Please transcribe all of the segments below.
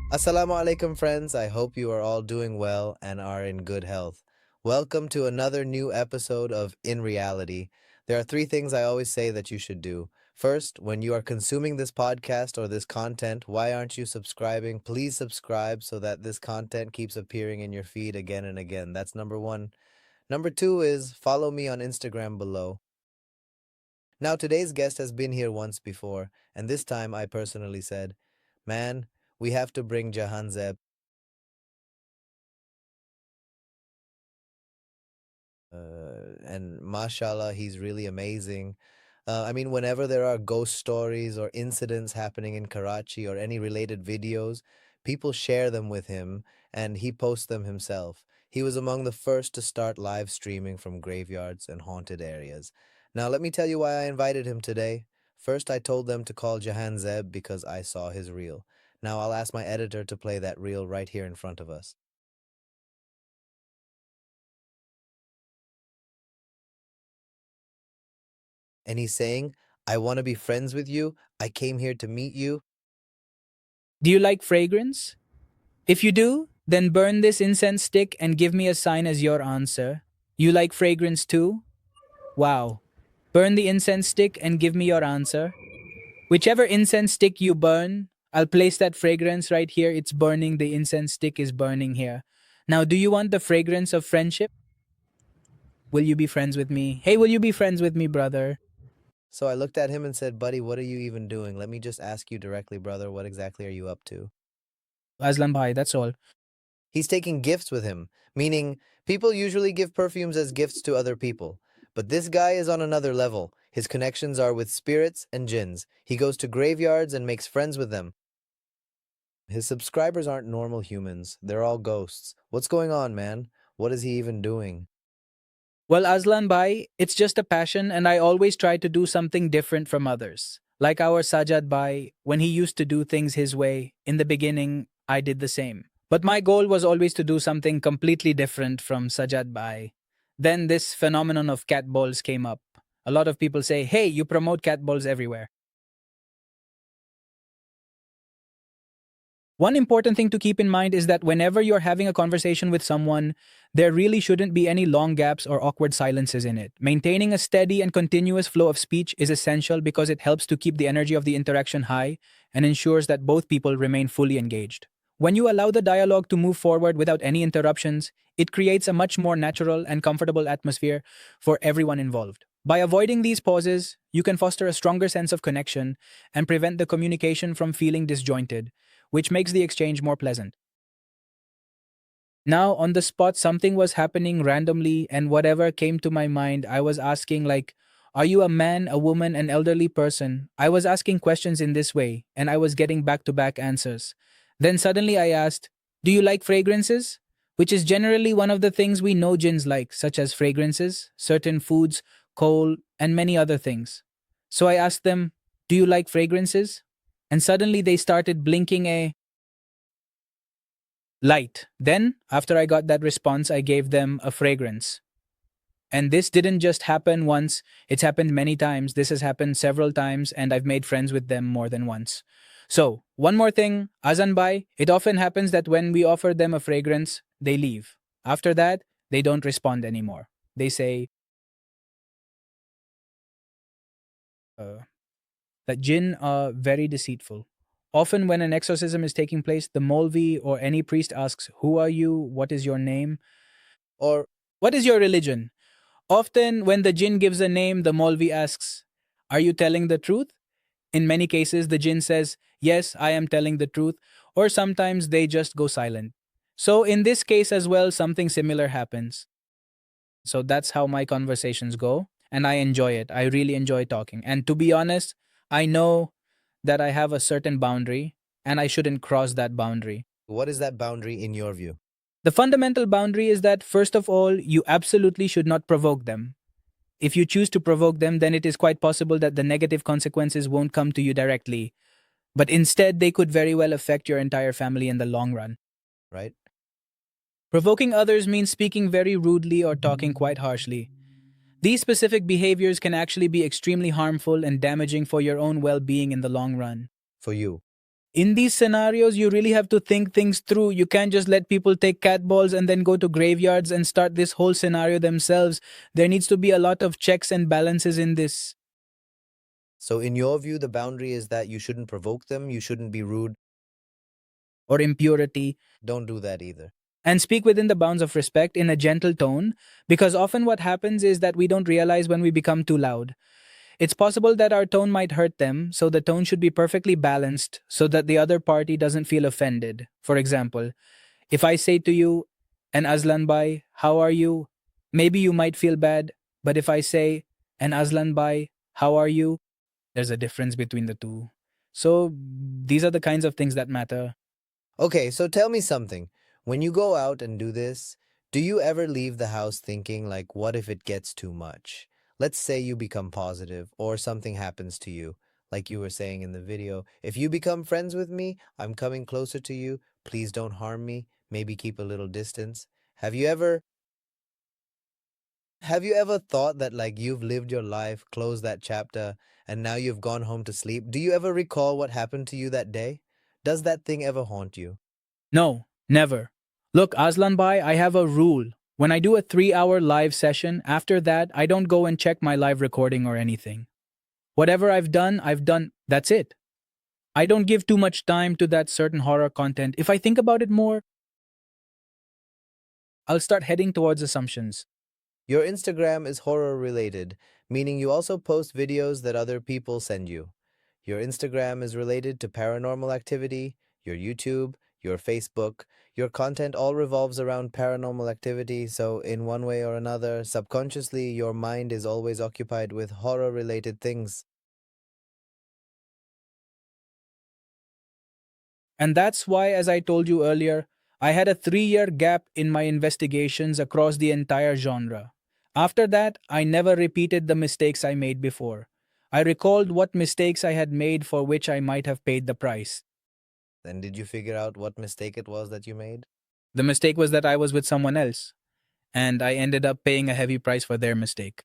Assalamu alaikum, friends. I hope you are all doing well and are in good health. Welcome to another new episode of In Reality. There are three things I always say that you should do. First, when you are consuming this podcast or this content, why aren't you subscribing? Please subscribe so that this content keeps appearing in your feed again and again. That's number one. Number two is follow me on Instagram below. Now, today's guest has been here once before, and this time I personally said, man, we have to bring Jahan Zeb. And mashallah, he's really amazing. Whenever there are ghost stories or incidents happening in Karachi or any related videos, people share them with him and he posts them himself. He was among the first to start live streaming from graveyards and haunted areas. Now, let me tell you why I invited him today. First, I told them to call Jahan Zeb because I saw his reel. Now, I'll ask my editor to play that reel right here in front of us. And he's saying, I want to be friends with you. I came here to meet you. Do you like fragrance? If you do, then burn this incense stick and give me a sign as your answer. You like fragrance too? Wow. Burn the incense stick and give me your answer. Whichever incense stick you burn, I'll place that fragrance right here. It's burning. The incense stick is burning here. Now, do you want the fragrance of friendship? Will you be friends with me? Hey, will you be friends with me, brother? So I looked at him and said, buddy, what are you even doing? Let me just ask you directly, brother, what exactly are you up to? Aslam bhai, that's all. He's taking gifts with him, meaning people usually give perfumes as gifts to other people. But this guy is on another level. His connections are with spirits and jinns. He goes to graveyards and makes friends with them. His subscribers aren't normal humans. They're all ghosts. What's going on, man? What is he even doing? Well, Aslan Bhai, it's just a passion, and I always try to do something different from others. Like our Sajad Bhai, when he used to do things his way, in the beginning, I did the same. But my goal was always to do something completely different from Sajad Bhai. Then this phenomenon of cat balls came up. A lot of people say, hey, you promote cat balls everywhere. One important thing to keep in mind is that whenever you're having a conversation with someone, there really shouldn't be any long gaps or awkward silences in it. Maintaining a steady and continuous flow of speech is essential because it helps to keep the energy of the interaction high and ensures that both people remain fully engaged. When you allow the dialogue to move forward without any interruptions, it creates a much more natural and comfortable atmosphere for everyone involved. By avoiding these pauses, you can foster a stronger sense of connection and prevent the communication from feeling disjointed, which makes the exchange more pleasant. Now, on the spot, something was happening randomly, and whatever came to my mind, I was asking, like, are you a man, a woman, an elderly person? I was asking questions in this way, and I was getting back to back answers. Then suddenly I asked, do you like fragrances? Which is generally one of the things we know jinns like, such as fragrances, certain foods, coal, and many other things. So I asked them, do you like fragrances? And suddenly they started blinking a light. Then, after I got that response, I gave them a fragrance. And this didn't just happen once, it's happened many times. This has happened several times, and I've made friends with them more than once. So, one more thing, Azan Bhai, it often happens that when we offer them a fragrance, they leave. After that, they don't respond anymore. They say, uh, that jinn are very deceitful. Often, when an exorcism is taking place, the Molvi or any priest asks, who are you? What is your name? Or, what is your religion? Often, when the jinn gives a name, the Molvi asks, are you telling the truth? In many cases, the jinn says, yes, I am telling the truth, or sometimes they just go silent. So, in this case as well, something similar happens. So, that's how my conversations go, and I enjoy it. I really enjoy talking. And to be honest, I know that I have a certain boundary, and I shouldn't cross that boundary. What is that boundary in your view? The fundamental boundary is that, first of all, you absolutely should not provoke them. If you choose to provoke them, then it is quite possible that the negative consequences won't come to you directly, but instead they could very well affect your entire family in the long run. Right? Provoking others means speaking very rudely or talking quite harshly. These specific behaviors can actually be extremely harmful and damaging for your own well being in the long run. For you. In these scenarios, you really have to think things through. You can't just let people take cat balls and then go to graveyards and start this whole scenario themselves. There needs to be a lot of checks and balances in this. So, in your view, the boundary is that you shouldn't provoke them, you shouldn't be rude. Or impurity. Don't do that either. And speak within the bounds of respect in a gentle tone, because often what happens is that we don't realize when we become too loud. It's possible that our tone might hurt them, so the tone should be perfectly balanced so that the other party doesn't feel offended. For example, if I say to you, "And Aslan Bhai, how are you?" Maybe you might feel bad, but if I say, "And Aslan Bhai, how are you?" There's a difference between the two. So these are the kinds of things that matter. Okay, so tell me something. When you go out and do this, do you ever leave the house thinking, like, what if it gets too much? Let's say you become positive or something happens to you, like you were saying in the video. If you become friends with me, I'm coming closer to you. Please don't harm me. Maybe keep a little distance. Have you ever have you ever thought that like you've lived your life, closed that chapter, and now you've gone home to sleep? Do you ever recall what happened to you that day? Does that thing ever haunt you? No, never. Look, Aslan Bhai, I have a rule. When I do a 3 hour live session, after that, I don't go and check my live recording or anything. Whatever I've done, I've done. That's it. I don't give too much time to that certain horror content. If I think about it more, I'll start heading towards assumptions. Your Instagram is horror related, meaning you also post videos that other people send you. Your Instagram is related to paranormal activity, your YouTube, your Facebook. Your content all revolves around paranormal activity, so in one way or another, subconsciously, your mind is always occupied with horror related things. And that's why, as I told you earlier, I had a 3 year gap in my investigations across the entire genre. After that, I never repeated the mistakes I made before. I recalled what mistakes I had made for which I might have paid the price. And did you figure out what mistake it was that you made? The mistake was that I was with someone else, and I ended up paying a heavy price for their mistake.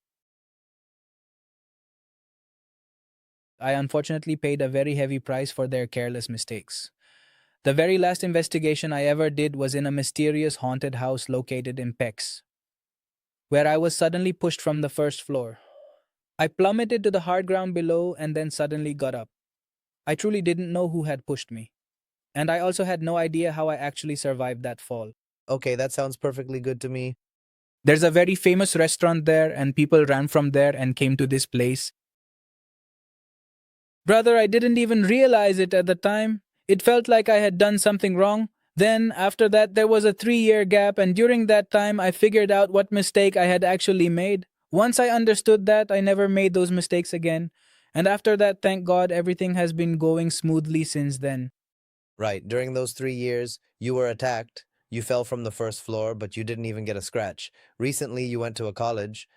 I unfortunately paid a very heavy price for their careless mistakes. The very last investigation I ever did was in a mysterious haunted house located in Pex, where I was suddenly pushed from the first floor. I plummeted to the hard ground below and then suddenly got up. I truly didn't know who had pushed me, and I also had no idea how I actually survived that fall. Okay, that sounds perfectly good to me. There's a very famous restaurant there, and people ran from there and came to this place. Brother, I didn't even realize it at the time. It felt like I had done something wrong. Then, after that, there was a 3 year gap, and during that time, I figured out what mistake I had actually made. Once I understood that, I never made those mistakes again. And after that, thank God, everything has been going smoothly since then. Right, during those 3 years, you were attacked. You fell from the first floor, but you didn't even get a scratch. Recently, you went to a college.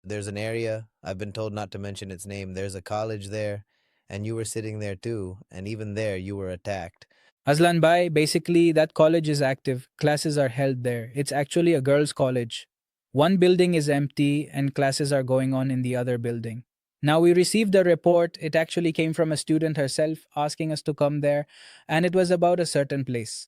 There's an area, I've been told not to mention its name. There's a college there, and you were sitting there too, and even there you were attacked. Aslan Bhai, basically, that college is active. Classes are held there. It's actually a girls' college. One building is empty, and classes are going on in the other building. Now, we received a report. It actually came from a student herself asking us to come there, and it was about a certain place.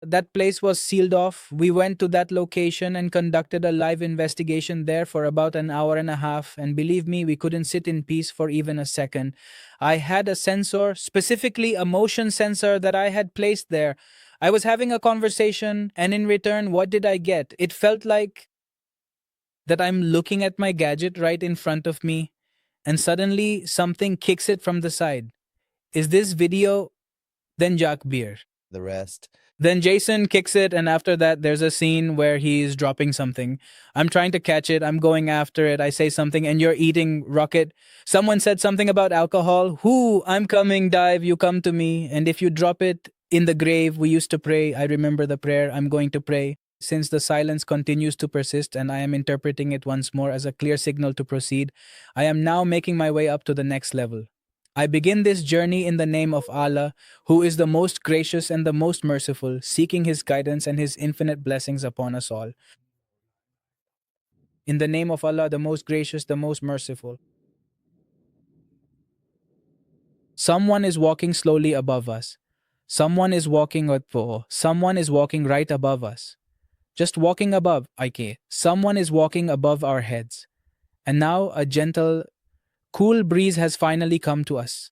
That place was sealed off. We went to that location and conducted a live investigation there for about an hour and a half. And believe me, we couldn't sit in peace for even a second. I had a sensor, specifically a motion sensor, that I had placed there. I was having a conversation, and in return, what did I get? It felt like that I'm looking at my gadget right in front of me, and suddenly something kicks it from the side. Is this video? Then Jack Beer. The rest. Then Jason kicks it, and after that, there's a scene where he's dropping something. I'm trying to catch it. I'm going after it. I say something, and you're eating rocket. Someone said something about alcohol. Who? I'm coming, dive. You come to me. And if you drop it in the grave, we used to pray. I remember the prayer. I'm going to pray. Since the silence continues to persist, and I am interpreting it once more as a clear signal to proceed, I am now making my way up to the next level. I begin this journey in the name of Allah, who is the most gracious and the most merciful, seeking His guidance and His infinite blessings upon us all. In the name of Allah, the most gracious, the most merciful. Someone is walking slowly above us. Someone is walking someone is walking right above us. Just walking above, Ike. Someone is walking above our heads. And now a gentle, cool breeze has finally come to us.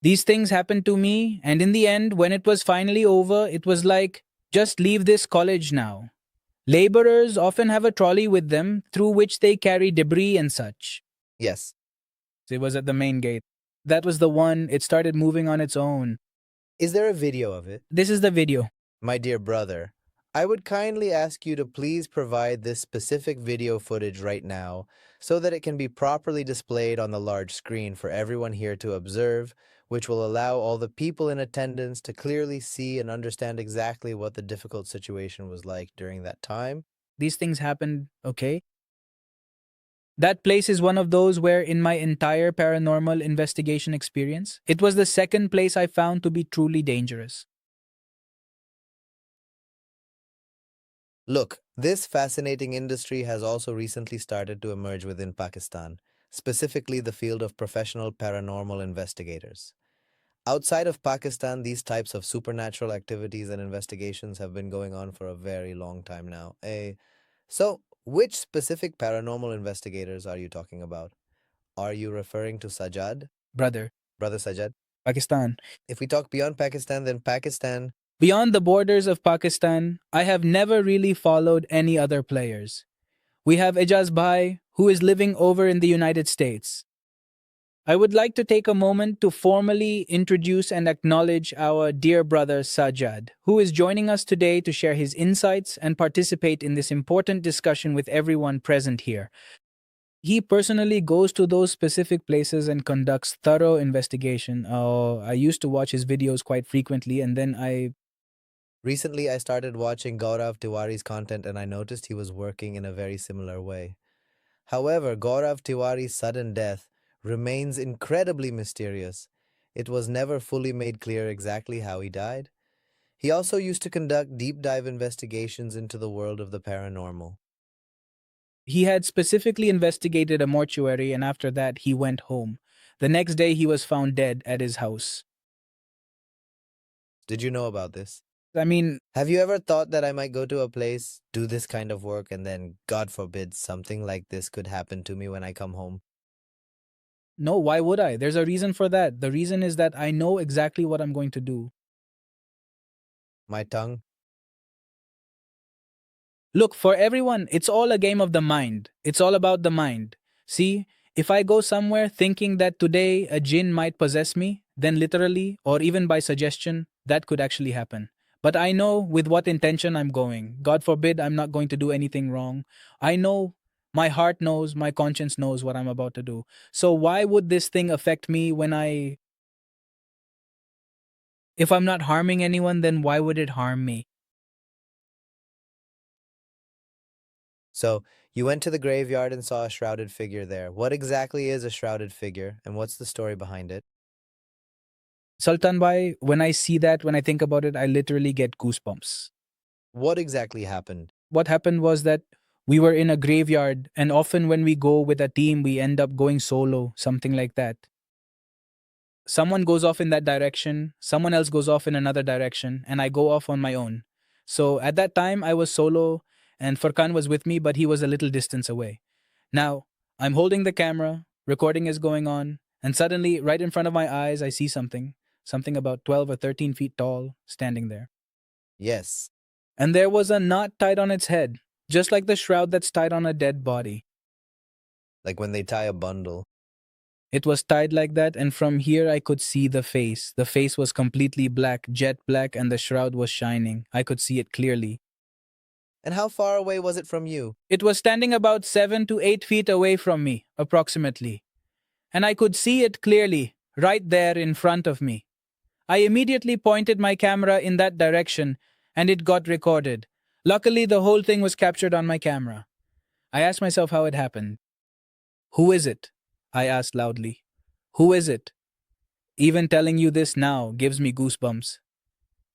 These things happened to me, and in the end, when it was finally over, it was like, just leave this college now. Laborers often have a trolley with them through which they carry debris and such. Yes. It was at the main gate. That was the one, it started moving on its own. Is there a video of it? This is the video. My dear brother, I would kindly ask you to please provide this specific video footage right now so that it can be properly displayed on the large screen for everyone here to observe, which will allow all the people in attendance to clearly see and understand exactly what the difficult situation was like during that time. These things happened, okay? That place is one of those where, in my entire paranormal investigation experience, it was the second place I found to be truly dangerous. Look, this fascinating industry has also recently started to emerge within Pakistan, specifically the field of professional paranormal investigators. Outside of Pakistan, these types of supernatural activities and investigations have been going on for a very long time now. So, which specific paranormal investigators are you talking about? Are you referring to Sajad? Brother, Brother Sajad? Pakistan. If we talk beyond Pakistan, then Pakistan. Beyond the borders of Pakistan, I have never really followed any other players. We have Ejaz Bhai, who is living over in the United States. I would like to take a moment to formally introduce and acknowledge our dear brother Sajad, who is joining us today to share his insights and participate in this important discussion with everyone present here. He personally goes to those specific places and conducts thorough investigation. I used to watch his videos quite frequently, and then Recently, I started watching Gaurav Tiwari's content and I noticed he was working in a very similar way. However, Gaurav Tiwari's sudden death remains incredibly mysterious. It was never fully made clear exactly how he died. He also used to conduct deep dive investigations into the world of the paranormal. He had specifically investigated a mortuary, and after that, he went home. The next day, he was found dead at his house. Did you know about this? I mean, Have you ever thought that I might go to a place, do this kind of work, and then, God forbid, something like this could happen to me when I come home? no, why would I? There's a reason for that. The reason is that I know exactly what I'm going to do. My tongue? Look, for everyone, it's all a game of the mind. It's all about the mind. See, if I go somewhere thinking that today a jinn might possess me, then literally, or even by suggestion, that could actually happen. But I know with what intention I'm going. God forbid I'm not going to do anything wrong. I know, my heart knows, my conscience knows what I'm about to do. So why would this thing affect me if I'm not harming anyone, then why would it harm me? So, you went to the graveyard and saw a shrouded figure there. What exactly is a shrouded figure, and what's the story behind it? Sultan Bhai, when I see that, when I think about it, I literally get goosebumps. What exactly happened? What happened was that we were in a graveyard, and often when we go with a team, we end up going solo, something like that. Someone goes off in that direction, someone else goes off in another direction, and I go off on my own. So at that time, I was solo, and Furkan was with me, but he was a little distance away. Now, I'm holding the camera, recording is going on, and suddenly, right in front of my eyes, I see something about 12 or 13 feet tall, standing there. Yes, And there was a knot tied on its head, just like the shroud that's tied on a dead body. like when they tie a bundle. It was tied like that, and from here I could see the face. The face was completely black, jet black, and the shroud was shining. I could see it clearly. And how far away was it from you? It was standing about 7 to 8 feet away from me, approximately. And I could see it clearly, right there in front of me. I immediately pointed my camera in that direction, and it got recorded. Luckily, the whole thing was captured on my camera. I asked myself how it happened. Who is it? I asked loudly. Who is it? Even telling you this now gives me goosebumps.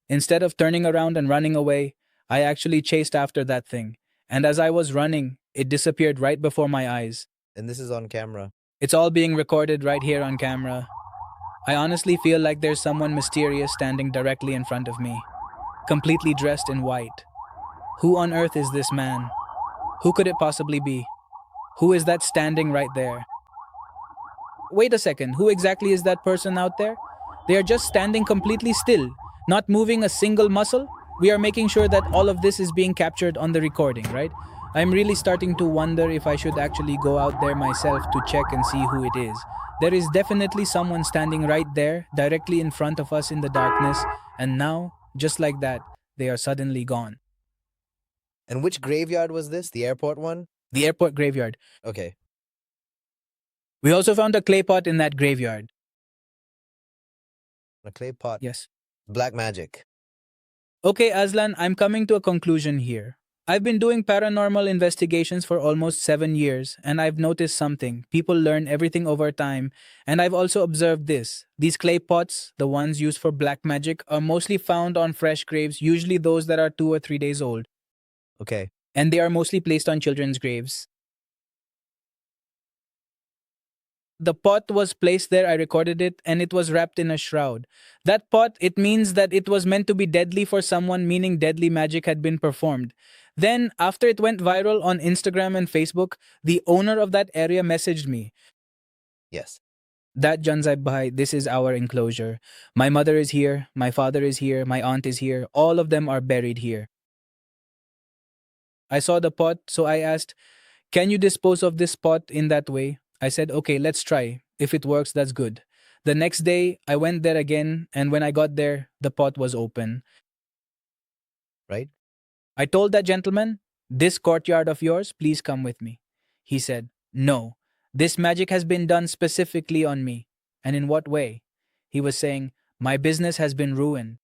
Instead of turning around and running away, I actually chased after that thing. And as I was running, it disappeared right before my eyes. And this is on camera. It's all being recorded right here on camera. I honestly feel like there's someone mysterious standing directly in front of me, completely dressed in white. Who on earth is this man? Who could it possibly be? Who is that standing right there? Wait a second, who exactly is that person out there? They are just standing completely still, not moving a single muscle. We are making sure that all of this is being captured on the recording, right? I'm really starting to wonder if I should actually go out there myself to check and see who it is. There is definitely someone standing right there, directly in front of us in the darkness, and now, just like that, they are suddenly gone. And which graveyard was this? The airport one? The airport graveyard. Okay. We also found a clay pot in that graveyard. A clay pot. Yes. Black magic. Okay, Aslan, I'm coming to a conclusion here. I've been doing paranormal investigations for almost 7 years, and I've noticed something. People learn everything over time, and I've also observed this. These clay pots, the ones used for black magic, are mostly found on fresh graves, usually those that are 2 or 3 days old, Okay. and they are mostly placed on children's graves. The pot was placed there, I recorded it, and it was wrapped in a shroud. That pot, it means that it was meant to be deadly for someone, meaning deadly magic had been performed. Then, after it went viral on Instagram and Facebook, the owner of that area messaged me. Yes. That Janzai Bhai, this is our enclosure. My mother is here, my father is here, my aunt is here, all of them are buried here. I saw the pot, so I asked, can you dispose of this pot in that way? I said, okay, let's try. If it works, that's good. The next day, I went there again, and when I got there, the pot was open. Right? I told that gentleman, this courtyard of yours, please come with me. He said, no, this magic has been done specifically on me. And in what way? He was saying, my business has been ruined.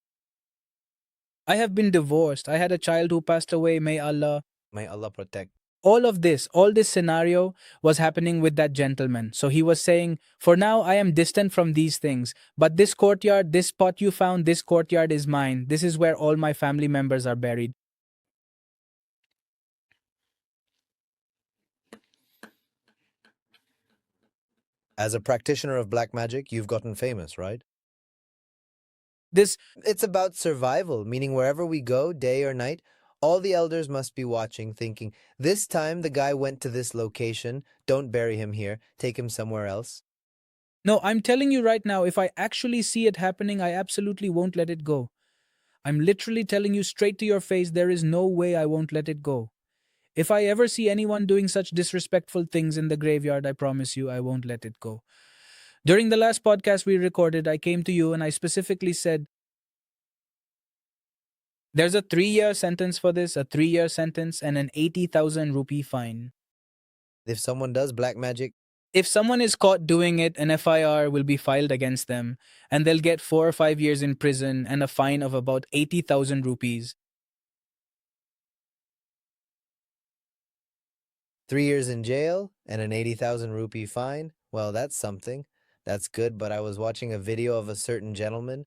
I have been divorced. I had a child who passed away. May Allah protect. All this scenario was happening with that gentleman. So he was saying, for now, I am distant from these things. But this courtyard, this spot you found, this courtyard is mine. This is where all my family members are buried. As a practitioner of black magic, you've gotten famous, right? This, It's about survival, meaning wherever we go, day or night, all the elders must be watching, thinking, this time the guy went to this location, don't bury him here, take him somewhere else. no, I'm telling you right now, if I actually see it happening, I absolutely won't let it go. I'm literally telling you straight to your face, there is no way I won't let it go. If I ever see anyone doing such disrespectful things in the graveyard, I promise you I won't let it go. During the last podcast we recorded, I came to you and I specifically said, there's a 3 year sentence for this, a 3 year sentence, and an 80,000 rupee fine. If someone does black magic, If someone is caught doing it, an FIR will be filed against them, and they'll get 4 or 5 years in prison and a fine of about 80,000 rupees. 3 years in jail and an 80,000 rupee fine, well, that's something. That's good, but I was watching a video of a certain gentleman.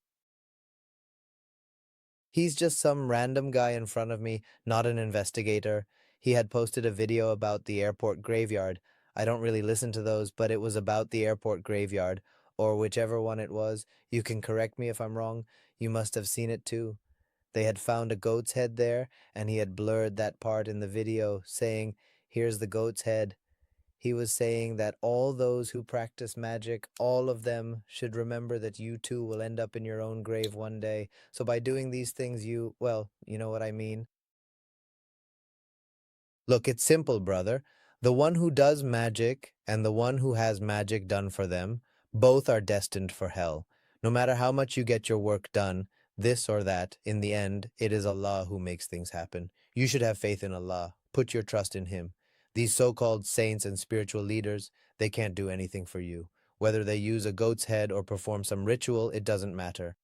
He's just some random guy in front of me, not an investigator. He had posted a video about the airport graveyard. I don't really listen to those, but it was about the airport graveyard, or whichever one it was. You can correct me if I'm wrong. You must have seen it too. They had found a goat's head there, and he had blurred that part in the video, saying, here's the goat's head. He was saying that all those who practice magic, all of them should remember that you too will end up in your own grave one day. So by doing these things, well, you know what I mean. Look, it's simple, brother. The one who does magic and the one who has magic done for them, both are destined for hell. No matter how much you get your work done, this or that, in the end, it is Allah who makes things happen. You should have faith in Allah. Put your trust in Him. These so-called saints and spiritual leaders, they can't do anything for you. Whether they use a goat's head or perform some ritual, it doesn't matter.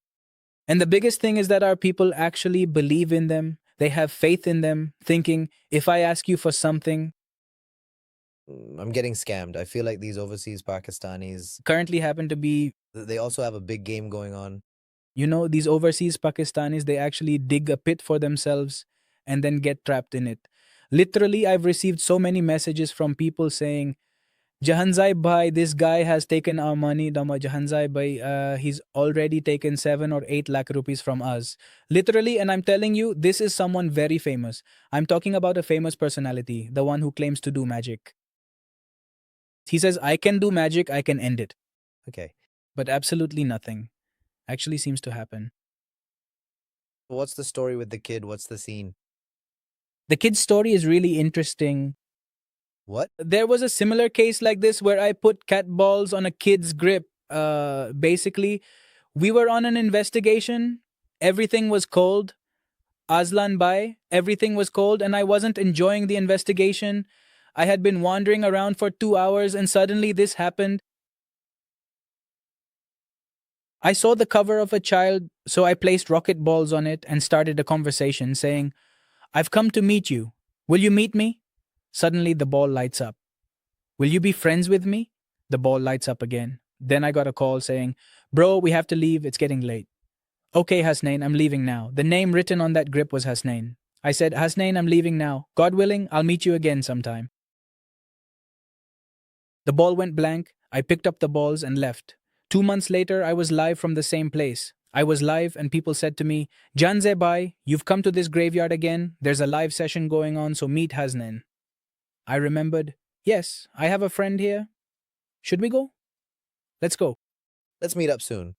And the biggest thing is that our people actually believe in them. They have faith in them, thinking, if I ask you for something, I'm getting scammed. I feel like these overseas Pakistanis, Currently happen to be, they also have a big game going on. these overseas Pakistanis, they actually dig a pit for themselves and then get trapped in it. Literally, I've received so many messages from people saying, Jahanzai Bhai, this guy has taken our money. Dama Jahanzai Bhai, he's already taken 7 or 8 lakh rupees from us. Literally, and I'm telling you, this is someone very famous. I'm talking about a famous personality, the one who claims to do magic. He says, I can do magic, I can end it. Okay. But absolutely nothing actually seems to happen. What's the story with the kid? What's the scene? The kid's story is really interesting. What? There was a similar case like this where I put cat balls on a kid's grip. Basically, we were on an investigation. Everything was cold. Aslan Bhai, everything was cold, and I wasn't enjoying the investigation. I had been wandering around for 2 hours, and suddenly this happened. I saw the cover of a child, so I placed rocket balls on it and started a conversation saying, I've come to meet you. Will you meet me? Suddenly the ball lights up. Will you be friends with me? The ball lights up again. Then I got a call saying, Bro, we have to leave, it's getting late. Okay, Hasnain, I'm leaving now. The name written on that grip was Hasnain. I said, Hasnain, I'm leaving now. God willing, I'll meet you again sometime. The ball went blank. I picked up the balls and left. 2 months later, I was live from the same place. I was live, and people said to me, Janze Bhai, you've come to this graveyard again. There's a live session going on, so meet Hasnain. I remembered, yes, I have a friend here. Should we go? Let's go. Let's meet up soon.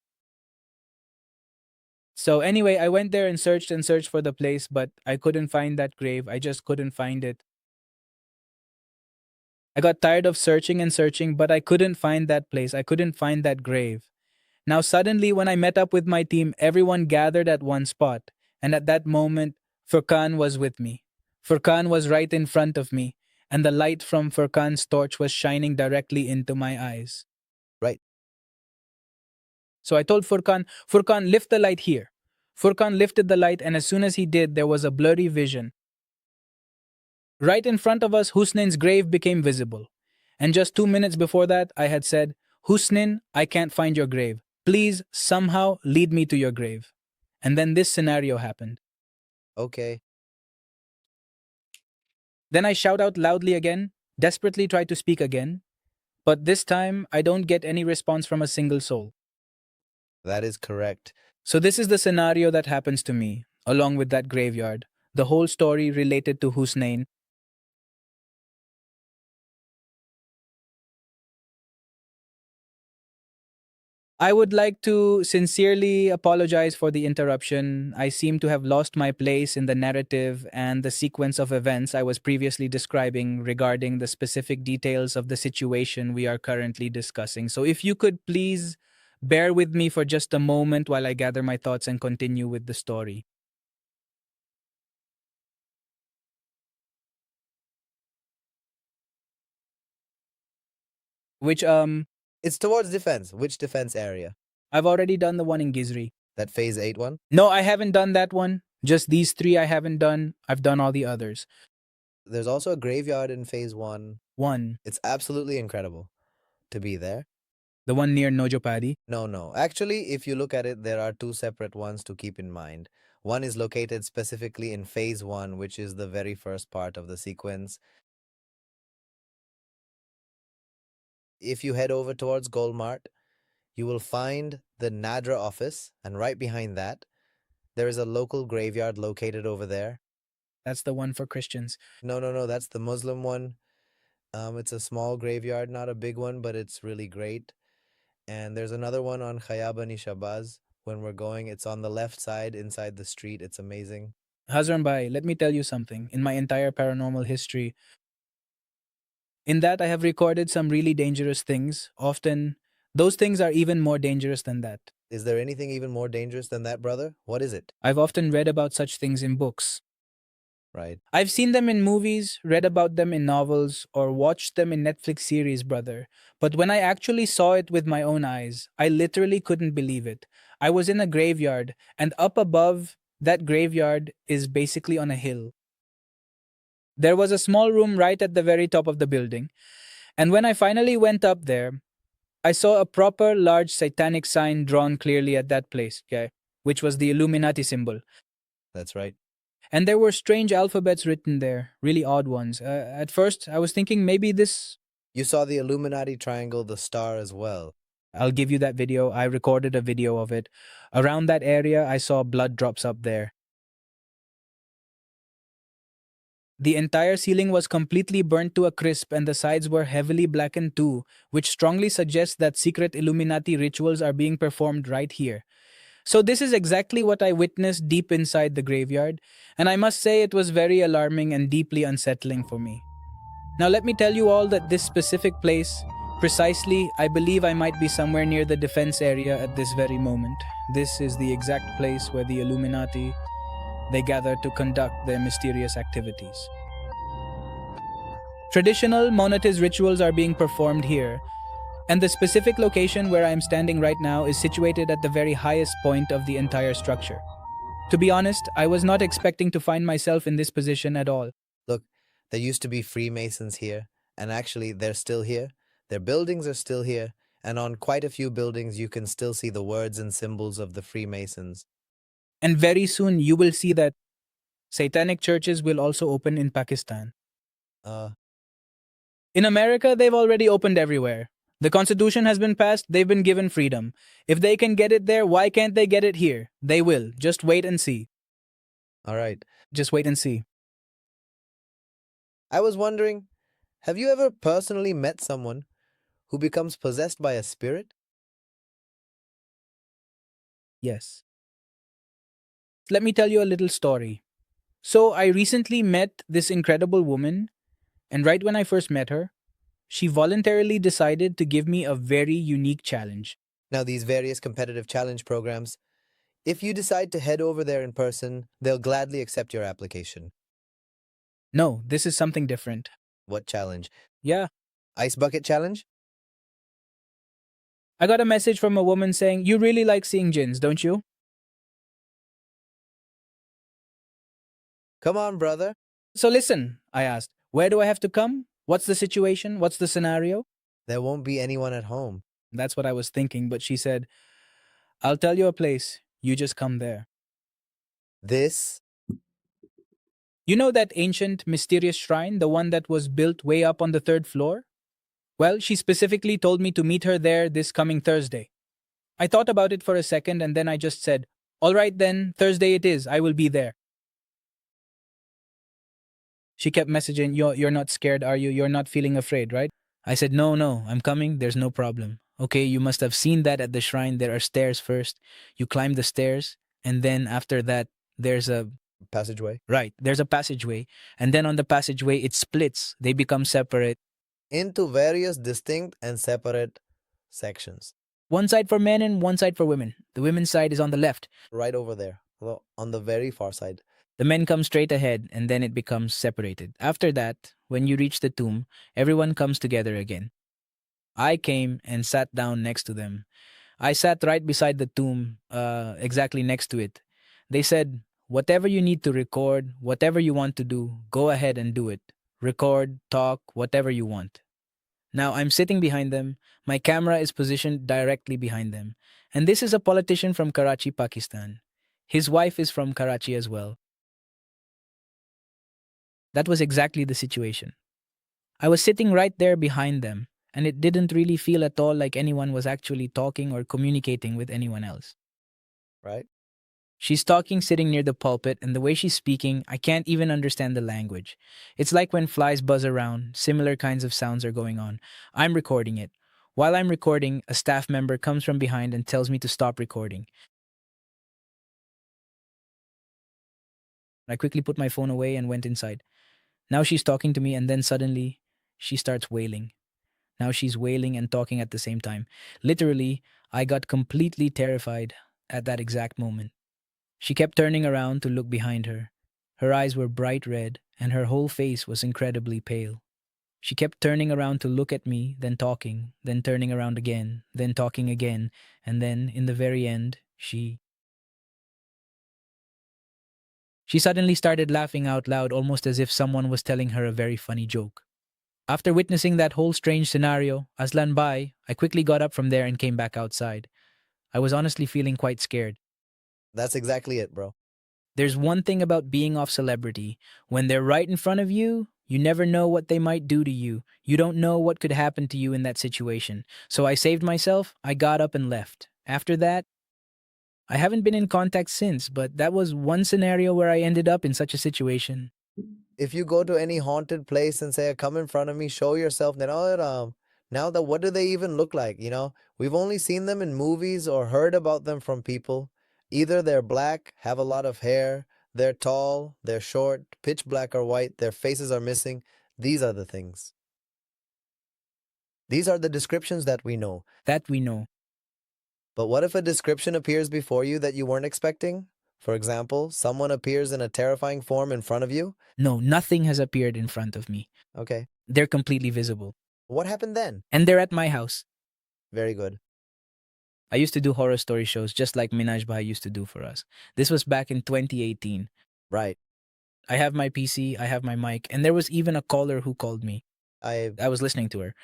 So, anyway, I went there and searched for the place, but I couldn't find that grave. I just couldn't find it. I got tired of searching and searching, but I couldn't find that place. I couldn't find that grave. Now, suddenly, when I met up with my team, everyone gathered at one spot. And at that moment, Furkan was with me. Furkan was right in front of me, and the light from Furkan's torch was shining directly into my eyes. Right. So I told Furkan, Furkan, lift the light here. Furkan lifted the light, and as soon as he did, there was a blurry vision. Right in front of us, Husnin's grave became visible. And just 2 minutes before that, I had said, Husnin, I can't find your grave. Please, somehow, lead me to your grave. And then this scenario happened. Okay. Then I shout out loudly again, desperately try to speak again, but this time I don't get any response from a single soul. That is correct. So this is the scenario that happens to me, along with that graveyard. The whole story related to Husnain. I would like to sincerely apologize for the interruption. I seem to have lost my place in the narrative and the sequence of events I was previously describing regarding the specific details of the situation we are currently discussing. So, if you could please bear with me for just a moment while I gather my thoughts and continue with the story. Which, It's towards defense. Which defense area? I've already done the one in Gizri. That phase 8 one? No, I haven't done that one. Just these three I haven't done. I've done all the others. There's also a graveyard in phase 1. One, It's absolutely incredible to be there. the one near Nojopadi. No, no. Actually, if you look at it, there are two separate ones to keep in mind. One is located specifically in phase 1, which is the very first part of the sequence. If you head over towards Golmart, you will find the Nadra office, and right behind that, there is a local graveyard located over there. That's the one for Christians. No, no, no, that's the Muslim one. It's a small graveyard, not a big one, but it's really great. And there's another one on Khayabani Shabaz. When we're going, it's on the left side inside the street. It's amazing. Hazran Bhai, let me tell you something. In my entire paranormal history, in that I have recorded some really dangerous things. Often, those things are even more dangerous than that. Is there anything even more dangerous than that, brother? What is it? I've often read about such things in books. Right. I've seen them in movies, read about them in novels, or watched them in Netflix series, brother. But when I actually saw it with my own eyes, I literally couldn't believe it. I was in a graveyard, and up above that graveyard is basically on a hill. There was a small room right at the very top of the building, and when I finally went up there, I saw a proper large satanic sign drawn clearly at that place, okay, which was the Illuminati symbol. That's right. And there were strange alphabets written there, really odd ones. At first, I was thinking maybe this. You saw the Illuminati triangle, the star as well. I'll give you that video. I recorded a video of it. Around that area, I saw blood drops up there. The entire ceiling was completely burnt to a crisp and the sides were heavily blackened too, which strongly suggests that secret Illuminati rituals are being performed right here. So, this is exactly what I witnessed deep inside the graveyard, and I must say it was very alarming and deeply unsettling for me. Now, let me tell you all that this specific place, precisely, I believe I might be somewhere near the defense area at this very moment. This is the exact place where the Illuminati they gather to conduct their mysterious activities. Traditional monetist rituals are being performed here, and the specific location where I am standing right now is situated at the very highest point of the entire structure. To be honest, I was not expecting to find myself in this position at all. Look, there used to be Freemasons here, and actually, they're still here. Their buildings are still here, and on quite a few buildings, you can still see the words and symbols of the Freemasons. And very soon you will see that satanic churches will also open in Pakistan. Uh, In America, they've already opened everywhere. The Constitution has been passed, they've been given freedom. If they can get it there, why can't they get it here? They will. Just wait and see. all right. Just wait and see. I was wondering, have you ever personally met someone who becomes possessed by a spirit? Yes. Let me tell you a little story. So, I recently met this incredible woman, and right when I first met her, she voluntarily decided to give me a very unique challenge. Now, these various competitive challenge programs, if you decide to head over there in person, they'll gladly accept your application. No, this is something different. What challenge? Yeah, Ice bucket challenge? I got a message from a woman saying, "You really like seeing jinns, don't you?" Come on, brother. So listen, I asked, "Where do I have to come? What's the situation? What's the scenario?" There won't be anyone at home. That's what I was thinking, but she said, "I'll tell you a place. You just come there." This? You know that ancient, mysterious shrine, the one that was built way up on the third floor? Well, she specifically told me to meet her there this coming Thursday. I thought about it for a second and then I just said, "All right then, Thursday it is. I will be there." She kept messaging, "You're not scared, are you? You're not feeling afraid, right?" I said, "No, no, I'm coming. There's no problem." "Okay, you must have seen that at the shrine. There are stairs first. You climb the stairs, and then after that, there's a Passageway? right, there's a passageway, and then on the passageway it splits. They become separate. Into various distinct and separate sections. One side for men and one side for women. The women's side is on the left. Right over there, on the very far side. The men come straight ahead, and then it becomes separated. After that, when you reach the tomb, everyone comes together again. I came and sat down next to them. I sat right beside the tomb, exactly next to it. They said, "Whatever you need to record, whatever you want to do, go ahead and do it. Record, talk, whatever you want." Now I'm sitting behind them. My camera is positioned directly behind them. And this is a politician from Karachi, Pakistan. His wife is from Karachi as well. That was exactly the situation. I was sitting right there behind them, and it didn't really feel at all like anyone was actually talking or communicating with anyone else. Right? She's talking sitting near the pulpit, and the way she's speaking, I can't even understand the language. It's like when flies buzz around, similar kinds of sounds are going on. I'm recording it. While I'm recording, a staff member comes from behind and tells me to stop recording. I quickly put my phone away and went inside. Now she's talking to me, and then suddenly, she starts wailing. Now she's wailing and talking at the same time. Literally, I got completely terrified at that exact moment. She kept turning around to look behind her. Her eyes were bright red, and her whole face was incredibly pale. She kept turning around to look at me, then talking, then turning around again, then talking again, and then, in the very end, she She suddenly started laughing out loud, almost as if someone was telling her a very funny joke. After witnessing that whole strange scenario, Aslan Bai, I quickly got up from there and came back outside. I was honestly feeling quite scared. That's exactly it, bro. There's one thing about being off celebrity. When they're right in front of you, you never know what they might do to you. You don't know what could happen to you in that situation. So I saved myself, I got up and left. After that, I haven't been in contact since, but that was one scenario where I ended up in such a situation. If you go to any haunted place and say, "Come in front of me, show yourself," then now that what do they even look like? We've only seen them in movies or heard about them from people. Either they're black, have a lot of hair, they're tall, they're short, pitch black or white, their faces are missing. These are the things. These are the descriptions that we know. That we know. But what if a description appears before you that you weren't expecting? For example, someone appears in a terrifying form in front of you. No, nothing has appeared in front of me. Okay. They're completely visible. What happened then? And they're at my house. Very good. I used to do horror story shows just like Minaj Bhai used to do for us. This was back in 2018. Right. I have my PC, I have my mic, and there was even a caller who called me. I I was listening to her.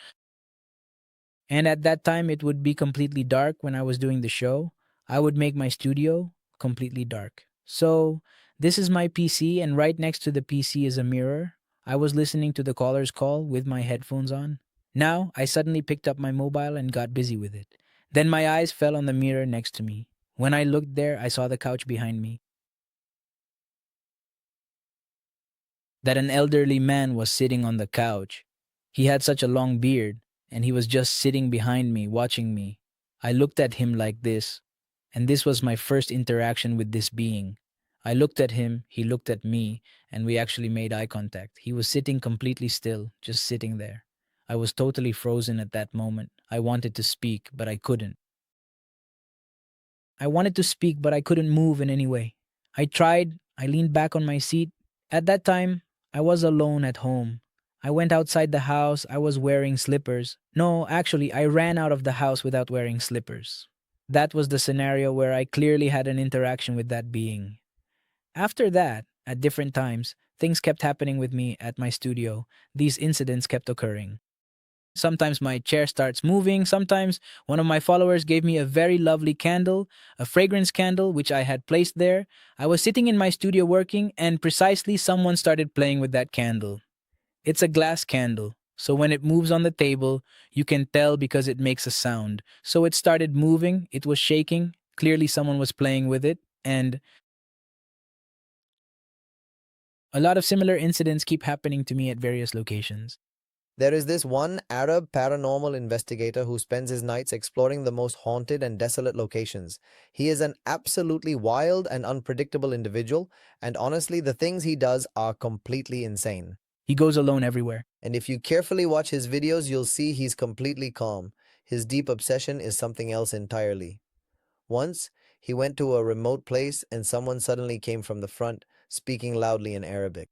And at that time, it would be completely dark when I was doing the show. I would make my studio completely dark. So, this is my PC, and right next to the PC is a mirror. I was listening to the caller's call with my headphones on. Now, I suddenly picked up my mobile and got busy with it. Then my eyes fell on the mirror next to me. When I looked there, I saw the couch behind me. That an elderly man was sitting on the couch. He had such a long beard, and he was just sitting behind me, watching me. I looked at him like this, and this was my first interaction with this being. I looked at him, he looked at me, and we actually made eye contact. He was sitting completely still, just sitting there. I was totally frozen at that moment. I wanted to speak, but I couldn't. I wanted to speak, but I couldn't move in any way. I tried, I leaned back on my seat. At that time, I was alone at home. I went outside the house, I was wearing slippers. No, actually, I ran out of the house without wearing slippers. That was the scenario where I clearly had an interaction with that being. After that, at different times, things kept happening with me at my studio. These incidents kept occurring. Sometimes my chair starts moving. Sometimes one of my followers gave me a very lovely candle, a fragrance candle, which I had placed there. I was sitting in my studio working, and precisely someone started playing with that candle. It's a glass candle, so when it moves on the table, you can tell because it makes a sound. So it started moving, it was shaking. Clearly, someone was playing with it, and a lot of similar incidents keep happening to me at various locations. There is this one Arab paranormal investigator who spends his nights exploring the most haunted and desolate locations. He is an absolutely wild and unpredictable individual, and honestly, the things he does are completely insane. He goes alone everywhere. And if you carefully watch his videos, you'll see he's completely calm. His deep obsession is something else entirely. Once, he went to a remote place and someone suddenly came from the front, speaking loudly in Arabic.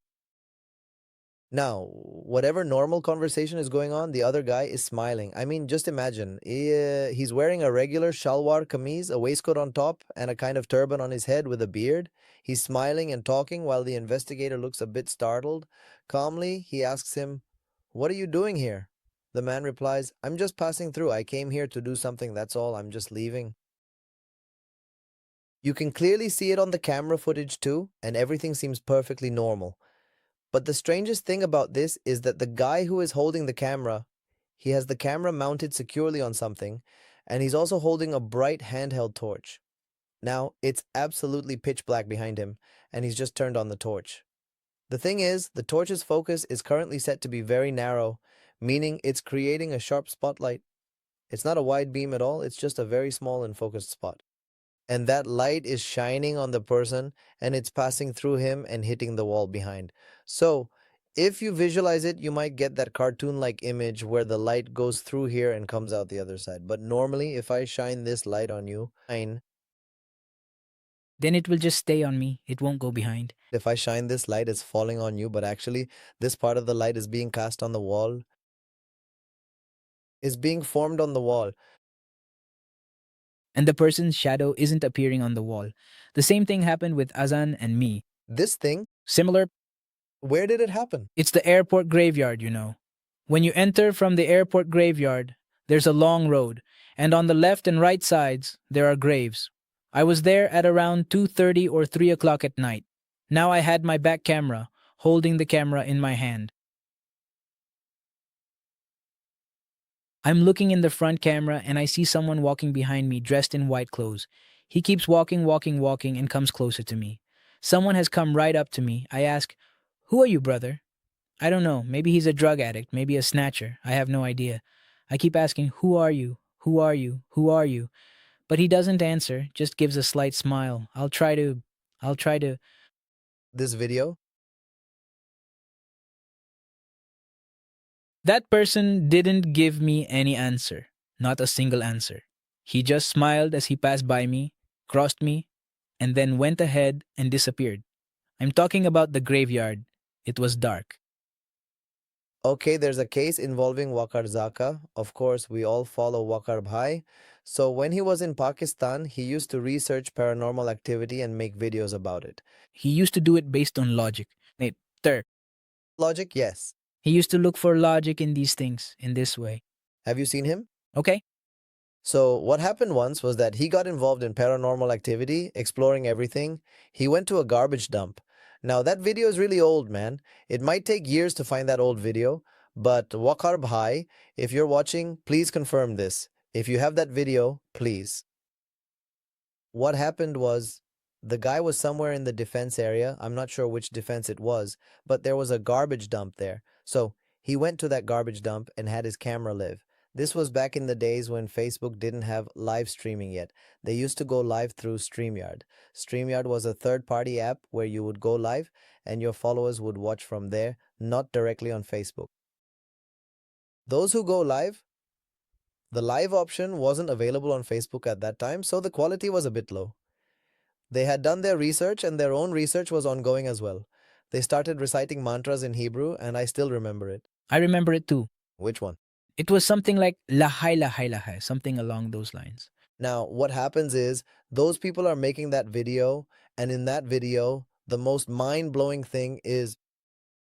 Now, whatever normal conversation is going on, the other guy is smiling. I mean, just imagine. He's wearing a regular shalwar kameez, a waistcoat on top, and a kind of turban on his head with a beard. He's smiling and talking while the investigator looks a bit startled. Calmly, he asks him, "What are you doing here?" The man replies, "I'm just passing through. I came here to do something, that's all. I'm just leaving." You can clearly see it on the camera footage too, and everything seems perfectly normal. But the strangest thing about this is that the guy who is holding the camera, he has the camera mounted securely on something, and he's also holding a bright handheld torch. Now, it's absolutely pitch black behind him, and he's just turned on the torch. The thing is, the torch's focus is currently set to be very narrow, meaning it's creating a sharp spotlight. It's not a wide beam at all, it's just a very small and focused spot. And that light is shining on the person and it's passing through him and hitting the wall behind. So, if you visualize it, you might get that cartoon like image where the light goes through here and comes out the other side. But normally, if I shine this light on you, Then it will just stay on me, it won't go behind. if I shine this light, it's falling on you, but actually, this part of the light is being cast on the wall, is being formed on the wall. And the person's shadow isn't appearing on the wall. The same thing happened with Azan and me. This thing, Similar, where did it happen? it's the airport graveyard, When you enter from the airport graveyard, there's a long road, and on the left and right sides, there are graves. I was there at around 2:30 or 3 o'clock at night. Now I had my back camera, holding the camera in my hand. I'm looking in the front camera and I see someone walking behind me dressed in white clothes. He keeps walking, and comes closer to me. Someone has come right up to me. I ask, "Who are you, brother?" I don't know. Maybe he's a drug addict, maybe a snatcher. I have no idea. I keep asking, "Who are you? Who are you? Who are you?" But he doesn't answer, just gives a slight smile. I'll try to. This video? That person didn't give me any answer, not a single answer. He just smiled as he passed by me, crossed me, and then went ahead and disappeared. I'm talking about the graveyard. It was dark. Okay, there's a case involving Waqar Zaka. Of course, we all follow Waqar Bhai. So when he was in Pakistan, he used to research paranormal activity and make videos about it. He used to do it based on logic. Wait, third. Logic, yes. He used to look for logic in these things, in this way. Have you seen him? Okay? So, what happened once was that he got involved in paranormal activity, exploring everything. He went to a garbage dump. Now, that video is really old, man. It might take years to find that old video, but Waqar Bhai, if you're watching, please confirm this. If you have that video, please. What happened was the guy was somewhere in the defense area. I'm not sure which defense it was, but there was a garbage dump there. So he went to that garbage dump and had his camera live. This was back in the days when Facebook didn't have live streaming yet. They used to go live through StreamYard. StreamYard was a third party app where you would go live and your followers would watch from there, not directly on Facebook. Those who go live, the live option wasn't available on Facebook at that time, so the quality was a bit low. They had done their research and their own research was ongoing as well. They started reciting mantras in Hebrew and I still remember it. I remember it too. Which one? It was something like lahai lahai lahai, something along those lines. Now, what happens is those people are making that video, and in that video, the most mind blowing thing is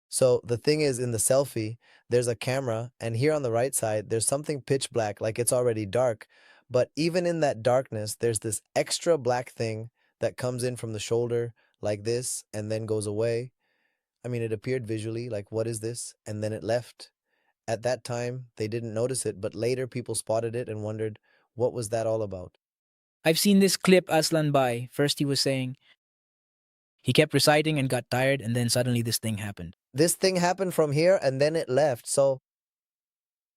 so the thing is in the selfie, there's a camera, and here on the right side, there's something pitch black, like it's already dark. But even in that darkness, there's this extra black thing that comes in from the shoulder, like this, and then goes away. I mean, it appeared visually, like, what is this? And then it left. At that time, they didn't notice it, but later people spotted it and wondered, what was that all about? I've seen this clip Aslan Bai. First he was saying, he kept reciting and got tired, and then suddenly this thing happened. This thing happened from here and then it left.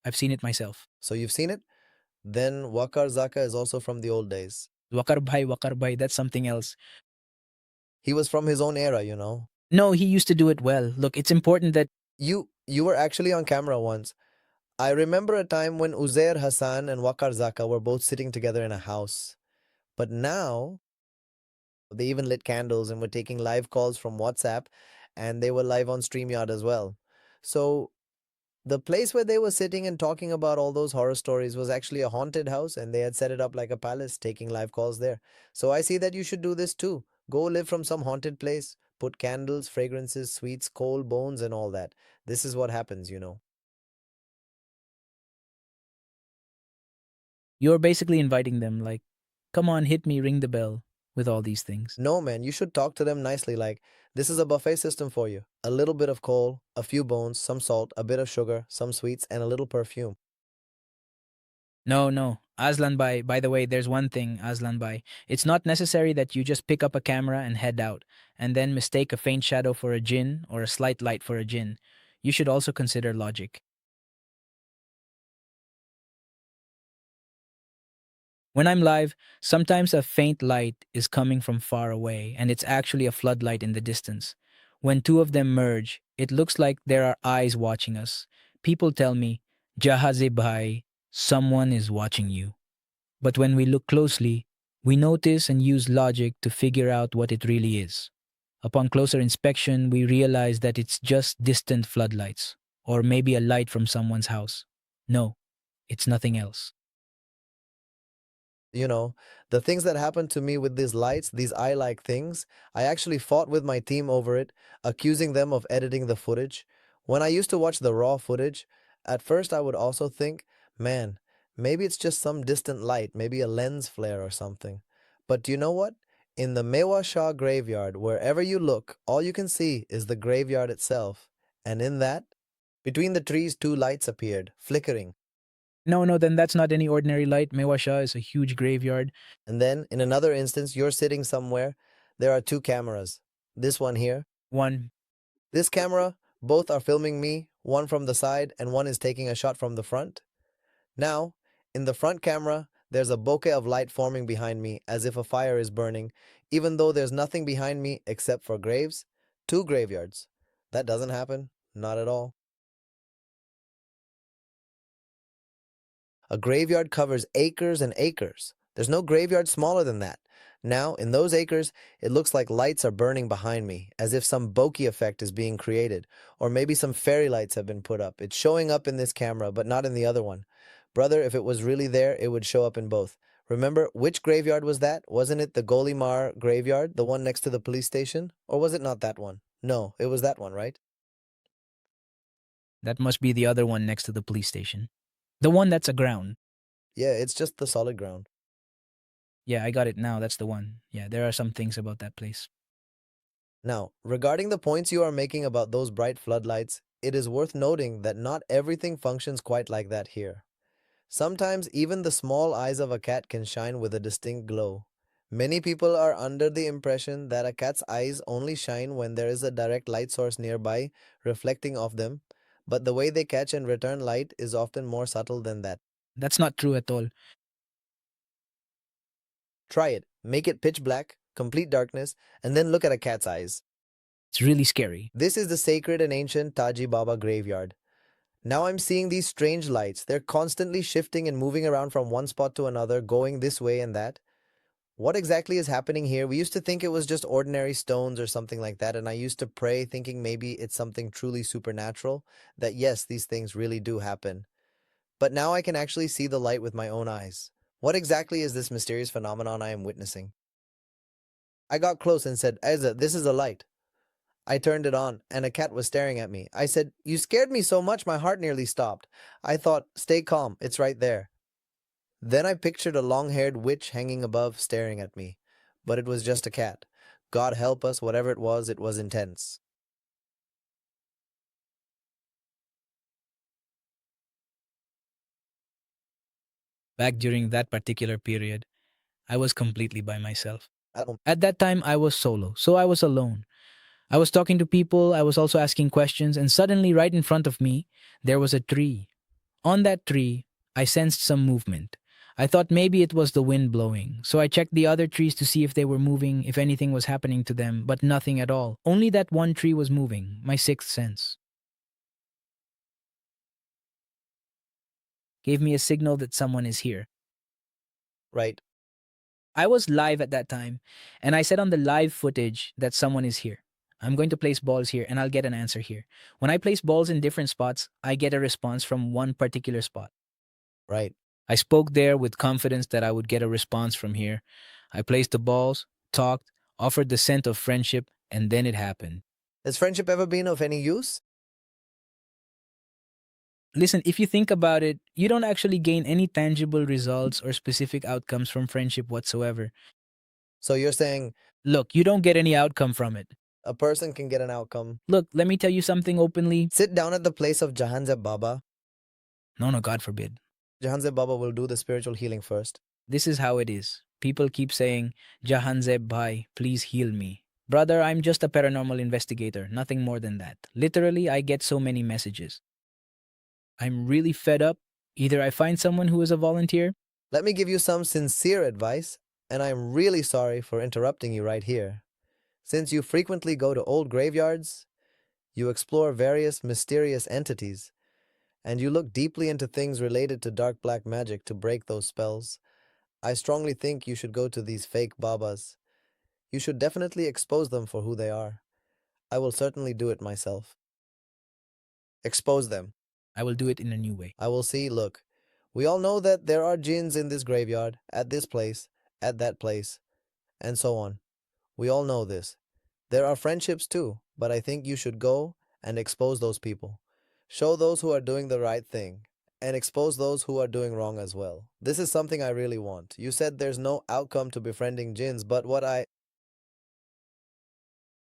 I've seen it myself. So you've seen it? Then Waqar Zaka is also from the old days. Waqar Bhai, that's something else. He was from his own era, you know. No, he used to do it well. Look, it's important that You were actually on camera once. I remember a time when Uzair Hassan and Waqar Zaka were both sitting together in a house. But now they even lit candles and were taking live calls from WhatsApp and they were live on StreamYard as well. So the place where they were sitting and talking about all those horror stories was actually a haunted house and they had set it up like a palace, taking live calls there. So I see that you should do this too. Go live from some haunted place, put candles, fragrances, sweets, coal, bones, and all that. This is what happens, you know. you're basically inviting them, like, come on, hit me, ring the bell, with all these things. No, man, you should talk to them nicely. Like, this is a buffet system for you. A little bit of coal, a few bones, some salt, a bit of sugar, some sweets, and a little perfume. No, no. Aslan Bai, by the way, there's one thing, Aslan Bai. It's not necessary that you just pick up a camera and head out, and then mistake a faint shadow for a jinn or a slight light for a jinn. You should also consider logic. When I'm live, sometimes a faint light is coming from far away, and it's actually a floodlight in the distance. When two of them merge, it looks like there are eyes watching us. People tell me, Jahaze bhai, someone is watching you. But when we look closely, we notice and use logic to figure out what it really is. Upon closer inspection, we realize that it's just distant floodlights, or maybe a light from someone's house. No, it's nothing else. You know, the things that happened to me with these lights, these eye like things, I actually fought with my team over it, accusing them of editing the footage. When I used to watch the raw footage, at first I would also think, man, maybe it's just some distant light, maybe a lens flare or something. But do you know what? In the Mewa Shah graveyard, wherever you look, all you can see is the graveyard itself. And in that, between the trees, two lights appeared, flickering. No, no, then that's not any ordinary light. Mewasha is a huge graveyard. And then, in another instance, you're sitting somewhere. There are two cameras. This one here, One, this camera, both are filming me, one from the side and one is taking a shot from the front. Now, in the front camera, there's a bokeh of light forming behind me as if a fire is burning, even though there's nothing behind me except for graves. Two graveyards. That doesn't happen. Not at all. A graveyard covers acres and acres. There's no graveyard smaller than that. Now, in those acres, it looks like lights are burning behind me, as if some bokeh effect is being created, or maybe some fairy lights have been put up. It's showing up in this camera, but not in the other one. Brother, if it was really there, it would show up in both. Remember, which graveyard was that? Wasn't it the Golimar graveyard, the one next to the police station? Or was it not that one? No, it was that one, right? that must be the other one next to the police station. The one that's aground. Yeah, it's just the solid ground. Yeah, I got it now. That's the one. Yeah, there are some things about that place. Now, regarding the points you are making about those bright floodlights, it is worth noting that not everything functions quite like that here. Sometimes even the small eyes of a cat can shine with a distinct glow. Many people are under the impression that a cat's eyes only shine when there is a direct light source nearby reflecting off them, but the way they catch and return light is often more subtle than that. That's not true at all. Try it. Make it pitch black, complete darkness, and then look at a cat's eyes. It's really scary. This is the sacred and ancient Taji Baba graveyard. Now I'm seeing these strange lights. They're constantly shifting and moving around from one spot to another, going this way and that. What exactly is happening here? We used to think it was just ordinary stones or something like that, and I used to pray thinking maybe it's something truly supernatural, that yes, these things really do happen. But now I can actually see the light with my own eyes. What exactly is this mysterious phenomenon I am witnessing? I got close and said, Eza, this is a light. I turned it on, and a cat was staring at me. I said, You scared me so much my heart nearly stopped. I thought, Stay calm, it's right there. Then I pictured a long haired witch hanging above, staring at me. But it was just a cat. God help us, whatever it was intense. Back during that particular period, I was completely by myself. I don't. At that time, I was solo, so I was alone. I was talking to people, I was also asking questions, and suddenly, right in front of me, there was a tree. On that tree, I sensed some movement. I thought maybe it was the wind blowing, so I checked the other trees to see if they were moving, if anything was happening to them, but nothing at all. Only that one tree was moving, my sixth sense. Gave me a signal that someone is here. Right. I was live at that time, and I said on the live footage that someone is here. I'm going to place balls here and I'll get an answer here. When I place balls in different spots, I get a response from one particular spot. Right. I spoke there with confidence that I would get a response from here. I placed the balls, talked, offered the scent of friendship, and then it happened. Has friendship ever been of any use? Listen, if you think about it, you don't actually gain any tangible results or specific outcomes from friendship whatsoever. So you're saying Look, you don't get any outcome from it. a person can get an outcome. Look, let me tell you something openly. Sit down at the place of Jahanzeb Baba. No, no, God forbid. Jahanzeb Baba will do the spiritual healing first. This is how it is. People keep saying, Jahanzeb Bhai, please heal me. Brother, I'm just a paranormal investigator, nothing more than that. Literally, I get so many messages. I'm really fed up. Either I find someone who is a volunteer. Let me give you some sincere advice, and I'm really sorry for interrupting you right here. Since you frequently go to old graveyards, you explore various mysterious entities, and you look deeply into things related to dark black magic to break those spells, I strongly think you should go to these fake babas. You should definitely expose them for who they are. I will certainly do it myself. Expose them. I will do it in a new way. I will see, look, We all know that there are jinns in this graveyard, at this place, at that place, and so on. We all know this. There are friendships too, but I think you should go and expose those people. Show those who are doing the right thing, and expose those who are doing wrong as well. This is something I really want. You said there's no outcome to befriending jinns, but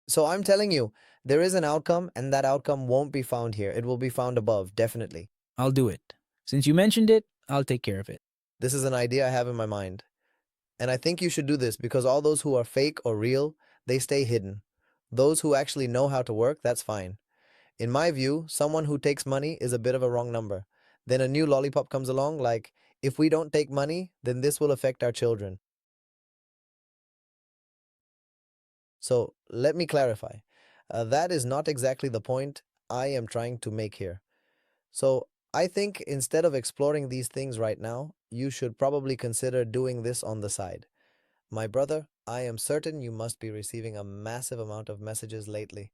So I'm telling you, there is an outcome, and that outcome won't be found here. It will be found above, definitely. I'll do it. Since you mentioned it, I'll take care of it. This is an idea I have in my mind. And I think you should do this because all those who are fake or real, they stay hidden. Those who actually know how to work, that's fine. In my view, someone who takes money is a bit of a wrong number. Then a new lollipop comes along, like, if we don't take money, then this will affect our children. So let me clarify. That is not exactly the point I am trying to make here. So I think instead of exploring these things right now, you should probably consider doing this on the side. My brother, I am certain you must be receiving a massive amount of messages lately.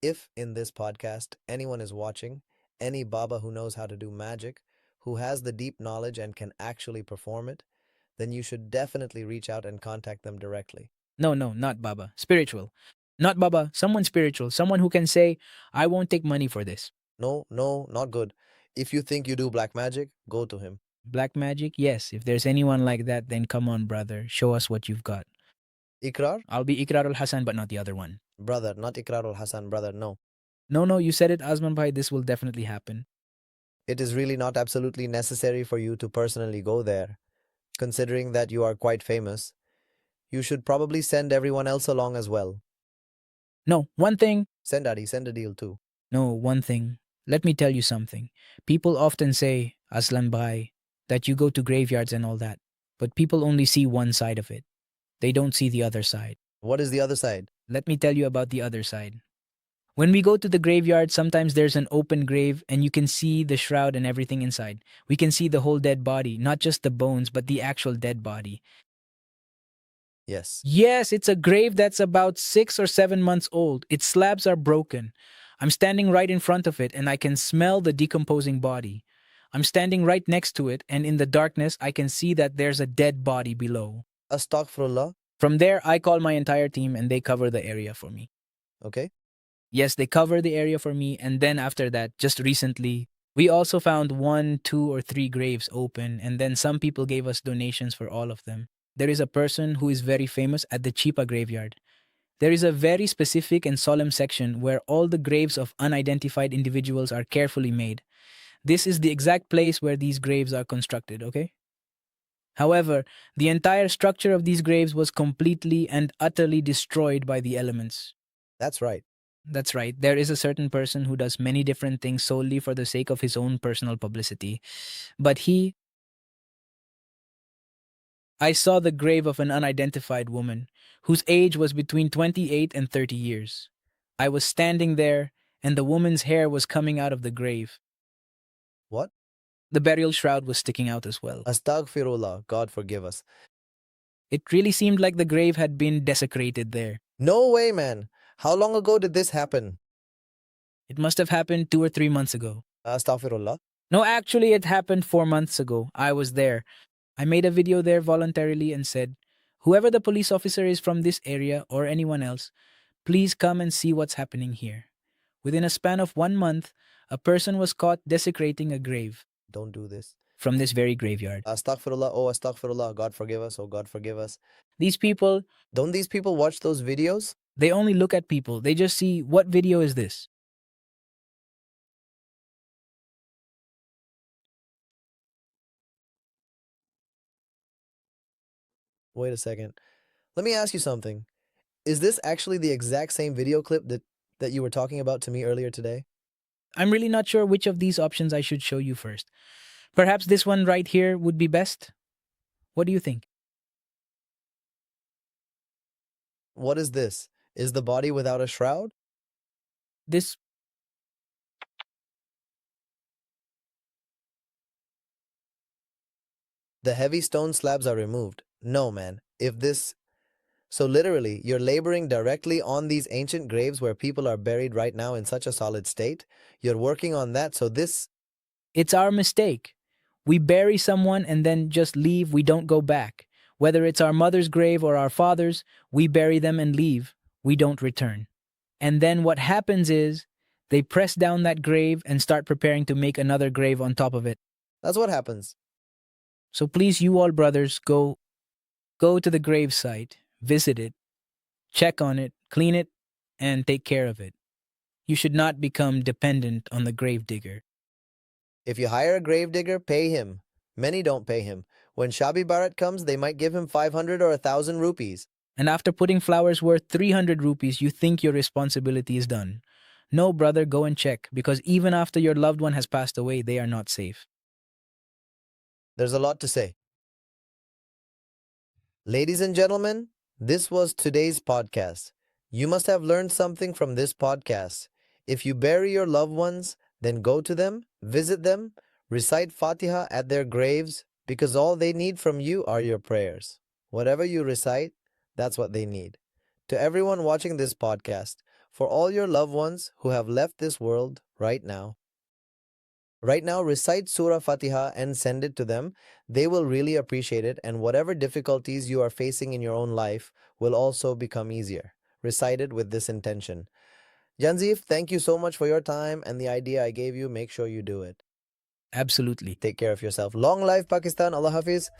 If in this podcast anyone is watching, any Baba who knows how to do magic, who has the deep knowledge and can actually perform it, then you should definitely reach out and contact them directly. No, no, not Baba. Spiritual. Not Baba, someone spiritual. Someone who can say, I won't take money for this. No, no, not good. If you think you do black magic, go to him. Black magic? Yes. If there's anyone like that, then come on, brother. Show us what you've got. Ikrar? I'll be Ikrar al Hassan, but not the other one. Brother, not Ikrar ul Hassan, brother, no. No, no, you said it, Azman Bhai. This will definitely happen. It is really not absolutely necessary for you to personally go there. Considering that you are quite famous, you should probably send everyone else along as well. No, one thing. Send Adi, send a deal too. No, one thing. Let me tell you something. People often say, Aslan Bhai, that you go to graveyards and all that. But people only see one side of it. They don't see the other side. What is the other side? Let me tell you about the other side. When we go to the graveyard, sometimes there's an open grave and you can see the shroud and everything inside. We can see the whole dead body, not just the bones, but the actual dead body. Yes. Yes, it's a grave that's about 6 or 7 months old. Its slabs are broken. I'm standing right in front of it and I can smell the decomposing body. I'm standing right next to it, and in the darkness, I can see that there's a dead body below. Astaghfirullah. From there, I call my entire team and they cover the area for me. Okay. Yes, they cover the area for me, and then after that, just recently, we also found 1, 2, or 3 graves open, and then some people gave us donations for all of them. There is a person who is very famous at the Chipa graveyard. There is a very specific and solemn section where all the graves of unidentified individuals are carefully made. This is the exact place where these graves are constructed, okay? However, the entire structure of these graves was completely and utterly destroyed by the elements. That's right. That's right. There is a certain person who does many different things solely for the sake of his own personal publicity. But I saw the grave of an unidentified woman whose age was between 28 and 30 years. I was standing there, and the woman's hair was coming out of the grave. What? The burial shroud was sticking out as well. Astaghfirullah. God forgive us. It really seemed like the grave had been desecrated there. No way, man. How long ago did this happen? It must have happened 2 or 3 months ago. Astaghfirullah. No, actually, it happened 4 months ago. I was there. I made a video there voluntarily and said, whoever the police officer is from this area or anyone else, please come and see what's happening here. Within a span of 1 month, a person was caught desecrating a grave Don't do this. from this very graveyard. Astaghfirullah. Oh, astaghfirullah. God forgive us. Oh, God forgive us. These people, Don't these people watch those videos? they only look at people. They just see, what video is this? Wait a second. Let me ask you something. Is this actually the exact same video clip that you were talking about to me earlier today? I'm really not sure which of these options I should show you first. Perhaps this one right here would be best? What do you think? What is this? Is the body without a shroud? This The heavy stone slabs are removed. No, man. So literally, you're laboring directly on these ancient graves where people are buried right now in such a solid state. You're working on that, so this. It's our mistake. We bury someone and then just leave, we don't go back. Whether it's our mother's grave or our father's, we bury them and leave, we don't return. And then what happens is they press down that grave and start preparing to make another grave on top of it. That's what happens. So please, you all brothers, go to the grave site, visit it, check on it, clean it, and take care of it. You should not become dependent on the grave digger. If you hire a gravedigger, pay him. Many don't pay him. When Shabi Barat comes, they might give him 500 or 1,000 rupees. And after putting flowers worth 300 rupees, you think your responsibility is done. No, brother, go and check, because even after your loved one has passed away, they are not safe. There's a lot to say. Ladies and gentlemen, this was today's podcast. You must have learned something from this podcast. If you bury your loved ones, then go to them, visit them, recite Fatiha at their graves, because all they need from you are your prayers. Whatever you recite, that's what they need. To everyone watching this podcast, for all your loved ones who have left this world right now, recite Surah Fatiha and send it to them. They will really appreciate it, and whatever difficulties you are facing in your own life will also become easier. Recite it with this intention. Janzif, thank you so much for your time and the idea I gave you. Make sure you do it. Absolutely. Take care of yourself. Long life Pakistan. Allah Hafiz.